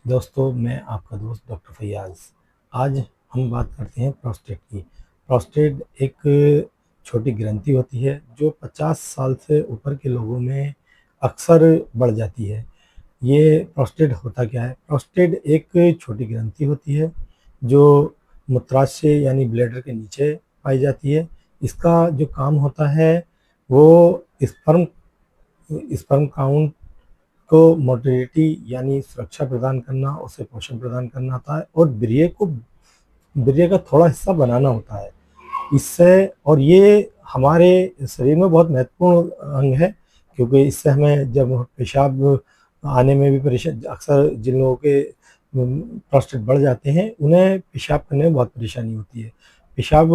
दोस्तों, मैं आपका दोस्त डॉक्टर फैयाज़। आज हम बात करते हैं प्रोस्टेट की। प्रोस्टेट एक छोटी ग्रंथि होती है जो 50 साल से ऊपर के लोगों में अक्सर बढ़ जाती है। ये प्रोस्टेट होता क्या है? प्रोस्टेट एक छोटी ग्रंथि होती है जो मूत्राशय यानी ब्लैडर के नीचे पाई जाती है। इसका जो काम होता है वो स्पर्म स्पर्म काउंट को मोटिलिटी यानी सुरक्षा प्रदान करना, उसे पोषण प्रदान करना होता है और वीर्य का थोड़ा हिस्सा बनाना होता है। इससे और ये हमारे शरीर में बहुत महत्वपूर्ण अंग है, क्योंकि इससे हमें जब पेशाब आने में भी परेशान, अक्सर जिन लोगों के प्रोस्टेट बढ़ जाते हैं उन्हें पेशाब करने में बहुत परेशानी होती है। पेशाब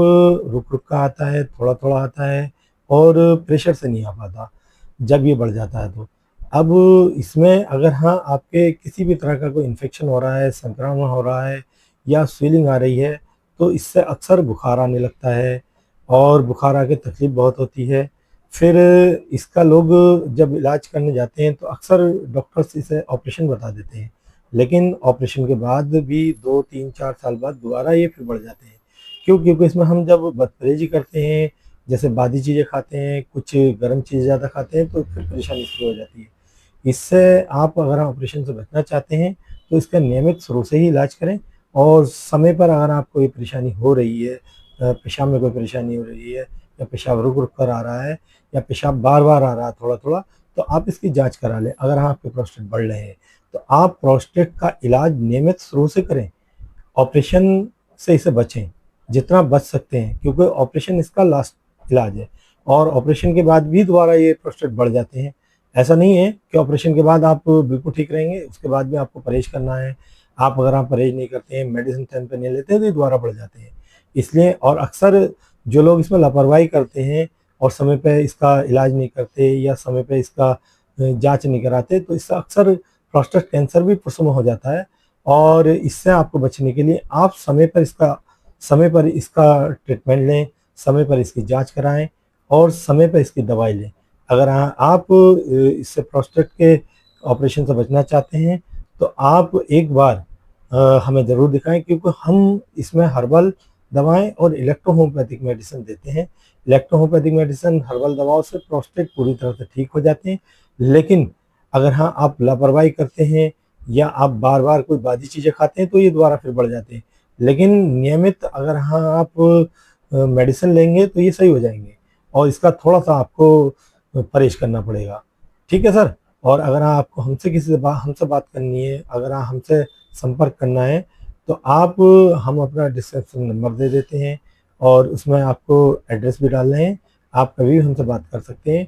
रुक रुक का आता है, थोड़ा थोड़ा आता है और प्रेशर से नहीं आ पाता जब ये बढ़ जाता है तो। अब इसमें अगर हाँ आपके किसी भी तरह का कोई इन्फेक्शन हो रहा है, संक्रमण हो रहा है या स्वेलिंग आ रही है, तो इससे अक्सर बुखार आने लगता है और बुखार आके तकलीफ बहुत होती है। फिर इसका लोग जब इलाज करने जाते हैं तो अक्सर डॉक्टर्स इसे ऑपरेशन बता देते हैं, लेकिन ऑपरेशन के बाद भी 2 3 4 साल बाद दोबारा ये फिर बढ़ जाते हैं। क्यों? क्योंकि इसमें हम जब बदपरहेजी करते हैं, जैसे बादी चीज़ें खाते हैं, कुछ गर्म चीज़ ज़्यादा खाते हैं, तो फिर परेशानी शुरू हो जाती है। इससे आप अगर ऑपरेशन से बचना चाहते हैं तो इसका नियमित शुरू से ही इलाज करें और समय पर अगर आपको ये परेशानी हो रही है, पेशाब में कोई परेशानी हो रही है या पेशाब रुक-रुक कर आ रहा है या पेशाब बार-बार आ रहा है थोड़ा-थोड़ा, तो आप इसकी जाँच करा लें। अगर हाँ, आपके प्रोस्टेट बढ़ रहे हैं, तो आप प्रोस्टेट का इलाज नियमित शुरू से करें। ऑपरेशन से इसे बचें, जितना बच सकते हैं, क्योंकि ऑपरेशन इसका लास्ट इलाज है और ऑपरेशन के बाद भी दोबारा ये प्रोस्टेट बढ़ जाते हैं। ऐसा नहीं है कि ऑपरेशन के बाद आप बिल्कुल ठीक रहेंगे, उसके बाद भी आपको परहेज़ करना है। अगर आप परहेज़ नहीं करते हैं, मेडिसिन टाइम पे नहीं लेते हैं, तो ये दोबारा बढ़ जाते हैं। इसलिए और अक्सर जो लोग इसमें लापरवाही करते हैं और समय पे इसका इलाज नहीं करते या समय पे इसका जाँच नहीं कराते, तो इससे अक्सर प्रोस्टेट कैंसर भी प्रसव हो जाता है। और इससे आपको बचने के लिए आप समय पर इसका ट्रीटमेंट लें, समय पर इसकी जाँच कराएँ और समय पे इसकी दवाई लें। अगर आप इससे प्रोस्टेट के ऑपरेशन से बचना चाहते हैं, तो आप एक बार हमें ज़रूर दिखाएँ, क्योंकि हम इसमें हर्बल दवाएँ और इलेक्ट्रो होम्योपैथिक मेडिसिन देते हैं। इलेक्ट्रो होम्योपैथिक मेडिसिन, हर्बल दवाओं से प्रोस्टेट पूरी तरह से ठीक हो जाते हैं। लेकिन अगर हाँ, आप लापरवाही करते हैं या आप बार-बार कोई बादी चीज़ें खाते हैं, तो ये दोबारा फिर बढ़ जाते हैं। लेकिन नियमित अगर हाँ, आप मेडिसिन लेंगे तो ये सही हो जाएँगे और इसका थोड़ा-सा आपको परहेज़ करना पड़ेगा। ठीक है सर? और अगर आपको हमसे बात करनी है, अगर हमसे संपर्क करना है, तो हम अपना डिस्क्रिप्शन नंबर दे देते हैं और उसमें आपको एड्रेस भी डाल रहे हैं। आप कभी भी हमसे बात कर सकते हैं